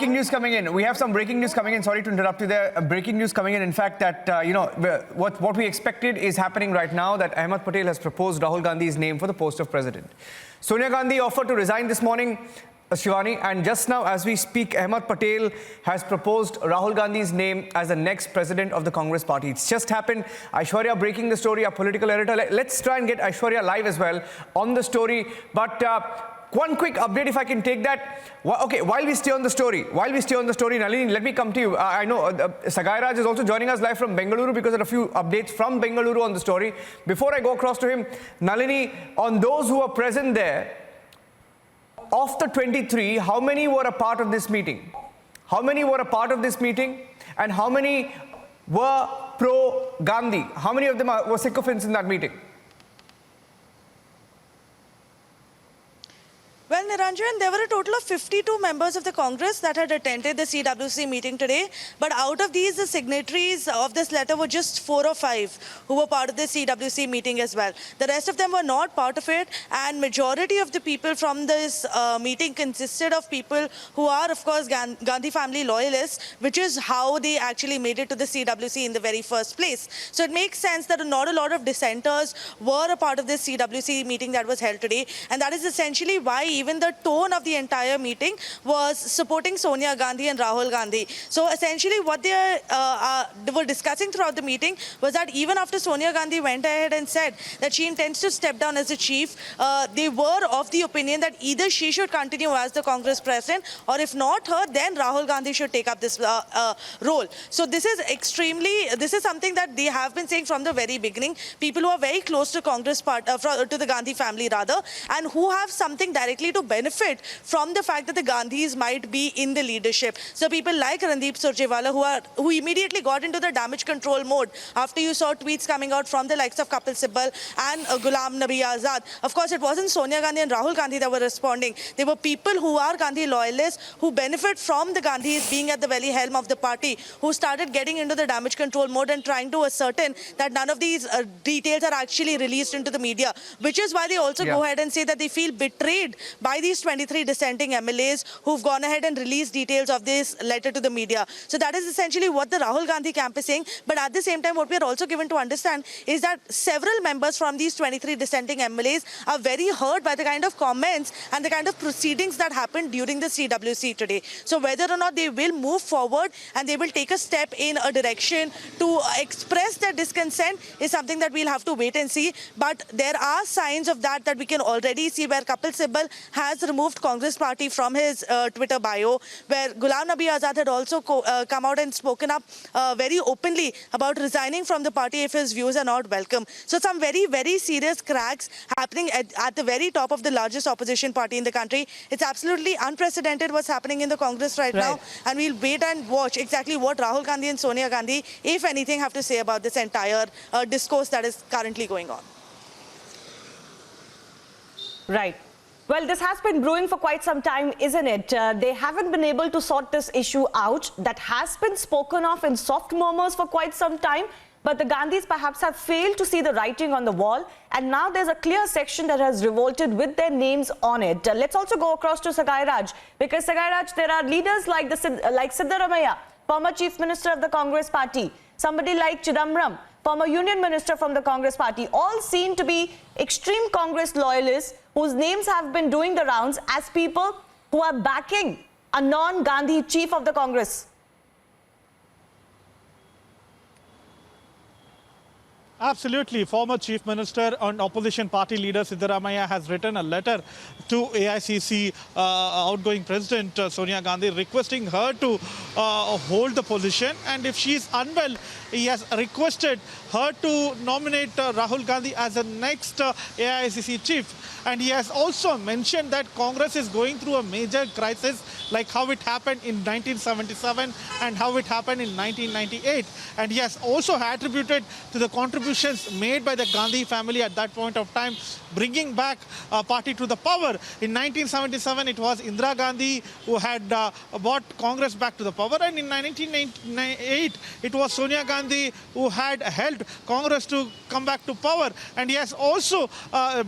Breaking news coming in. We have some breaking news coming in. Sorry to interrupt you there. Breaking news coming in. In fact, that what we expected is happening right now. That Ahmed Patel has proposed Rahul Gandhi's name for the post of president. Sonia Gandhi offered to resign this morning, Shivani, and just now, as we speak, Ahmed Patel has proposed Rahul Gandhi's name as the next president of the Congress party. It's just happened. Aishwarya breaking the story, our political editor. Let's try and get Aishwarya live as well on the story. But one quick update, if I can take that. Okay, while we stay on the story, Nalini, let me come to you. I know Sagai Raj is also joining us live from Bengaluru because there are a few updates from Bengaluru on the story. Before I go across to him, Nalini, on those who were present there, of the 23, how many were a part of this meeting? How many were a part of this meeting? And how many were pro-Gandhi? How many of them were sycophants in that meeting? Well, Niranjan, there were a total of 52 members of the Congress that had attended the CWC meeting today. But out of these, the signatories of this letter were just 4 or 5 who were part of the CWC meeting as well. The rest of them were not part of it. And majority of the people from this meeting consisted of people who are, of course, Gandhi family loyalists, which is how they actually made it to the CWC in the very first place. So it makes sense that not a lot of dissenters were a part of this CWC meeting that was held today. And that is essentially why even the tone of the entire meeting was supporting Sonia Gandhi and Rahul Gandhi. So essentially what they were discussing throughout the meeting was that even after Sonia Gandhi went ahead and said that she intends to step down as the chief, they were of the opinion that either she should continue as the Congress president, or if not her, then Rahul Gandhi should take up this role. So this is something that they have been saying from the very beginning. People who are very close to Congress to the Gandhi family rather, and who have something directly to benefit from the fact that the Gandhis might be in the leadership. So people like Randeep Surjewala who immediately got into the damage control mode after you saw tweets coming out from the likes of Kapil Sibal and Ghulam Nabi Azad. Of course, it wasn't Sonia Gandhi and Rahul Gandhi that were responding. They were people who are Gandhi loyalists, who benefit from the Gandhis being at the very helm of the party, who started getting into the damage control mode and trying to ascertain that none of these details are actually released into the media, which is why they also go ahead and say that they feel betrayed by these 23 dissenting MLAs who've gone ahead and released details of this letter to the media. So that is essentially what the Rahul Gandhi camp is saying. But at the same time, what we are also given to understand is that several members from these 23 dissenting MLAs are very hurt by the kind of comments and the kind of proceedings that happened during the CWC today. So whether or not they will move forward and they will take a step in a direction to express their discontent is something that we'll have to wait and see. But there are signs of that we can already see, where Kapil Sibal has removed Congress party from his Twitter bio, where Ghulam Nabi Azad had also come out and spoken up very openly about resigning from the party if his views are not welcome. So some very, very serious cracks happening at the very top of the largest opposition party in the country. It's absolutely unprecedented what's happening in the Congress right now. And we'll wait and watch exactly what Rahul Gandhi and Sonia Gandhi, if anything, have to say about this entire discourse that is currently going on. Right. Well, this has been brewing for quite some time, isn't it? They haven't been able to sort this issue out. That has been spoken of in soft murmurs for quite some time. But the Gandhis perhaps have failed to see the writing on the wall. And now there's a clear section that has revolted with their names on it. Let's also go across to Sagai Raj. Because Sagai Raj, there are leaders like Siddaramaiah, former Chief Minister of the Congress Party. Somebody like Chidambaram, former Union Minister from the Congress Party, all seen to be extreme Congress loyalists whose names have been doing the rounds as people who are backing a non-Gandhi chief of the Congress. Absolutely. Former Chief Minister and Opposition Party leader Siddaramaiah has written a letter to AICC outgoing President Sonia Gandhi requesting her to hold the position. And if she is unwell, he has requested her to nominate Rahul Gandhi as the next AICC chief. And he has also mentioned that Congress is going through a major crisis, like how it happened in 1977 and how it happened in 1998. And he has also attributed to the contributions made by the Gandhi family at that point of time, bringing back a party to the power. In 1977, it was Indira Gandhi who had brought Congress back to the power. And in 1998, it was Sonia Gandhi who had helped Congress to come back to power. And he has also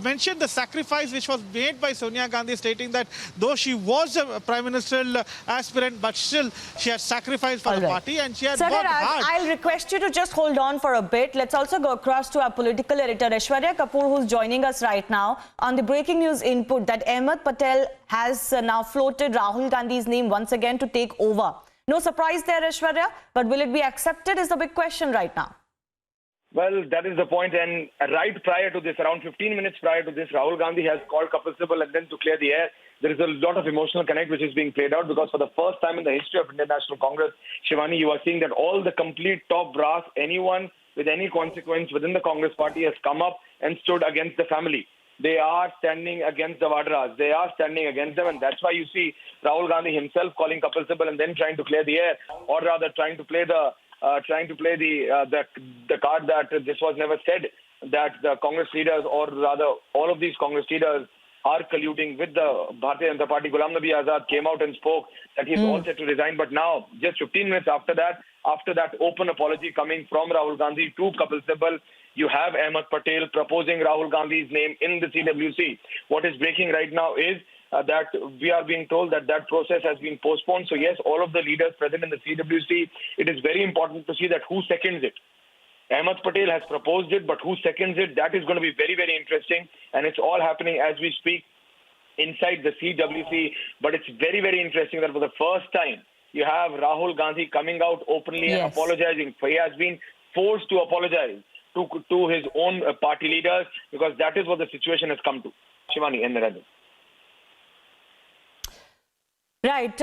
mentioned the sacrifice which was made by Sonia Gandhi, stating that though she was a prime ministerial aspirant, but still she had sacrificed for the party and she had Sir, worked hard. I'll request you to just hold on for a bit. Let's also go across to our political editor, Aishwarya Kapoor, who's joining us right now on the breaking news input that Ahmed Patel has now floated Rahul Gandhi's name once again to take over. No surprise there, Aishwarya, but will it be accepted is the big question right now. Well, that is the point. And right prior to this, around 15 minutes prior to this, Rahul Gandhi has called Kapil Sibal and then to clear the air. There is a lot of emotional connect which is being played out because for the first time in the history of Indian National Congress, Shivani, you are seeing that all the complete top brass, anyone with any consequence within the Congress party has come up and stood against the family. They are standing against the Vadras. They are standing against them, and that's why you see Rahul Gandhi himself calling Kapil Sibal and then trying to clear the air, or rather trying to play the card that this was never said, that the Congress leaders, or rather all of these Congress leaders, are colluding with the Bharatiya Janata Party. Ghulam Nabi Azad came out and spoke that he's all set to resign. But now, just 15 minutes after that open apology coming from Rahul Gandhi to Kapil Sibal, you have Ahmed Patel proposing Rahul Gandhi's name in the CWC. What is breaking right now is that we are being told that that process has been postponed. So yes, all of the leaders present in the CWC, it is very important to see that who seconds it. Ahmed Patel has proposed it, but who seconds it, that is going to be very, very interesting. And it's all happening as we speak inside the CWC. But it's very, very interesting that for the first time, you have Rahul Gandhi coming out openly and apologizing. He has been forced to apologize to his own party leaders because that is what the situation has come to. Shivani and Narendra. Right.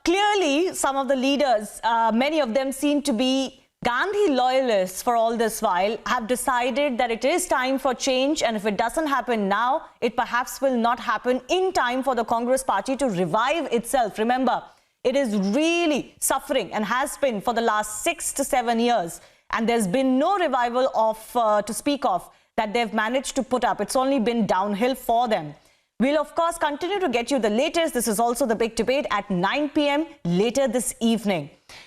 Clearly, some of the leaders, many of them seem to be Gandhi loyalists for all this while, have decided that it is time for change, and if it doesn't happen now, it perhaps will not happen in time for the Congress party to revive itself. Remember, it is really suffering and has been for the last 6 to 7 years, and there's been no revival of to speak of that they've managed to put up. It's only been downhill for them. We'll, of course, continue to get you the latest. This is also the big debate at 9 p.m. later this evening.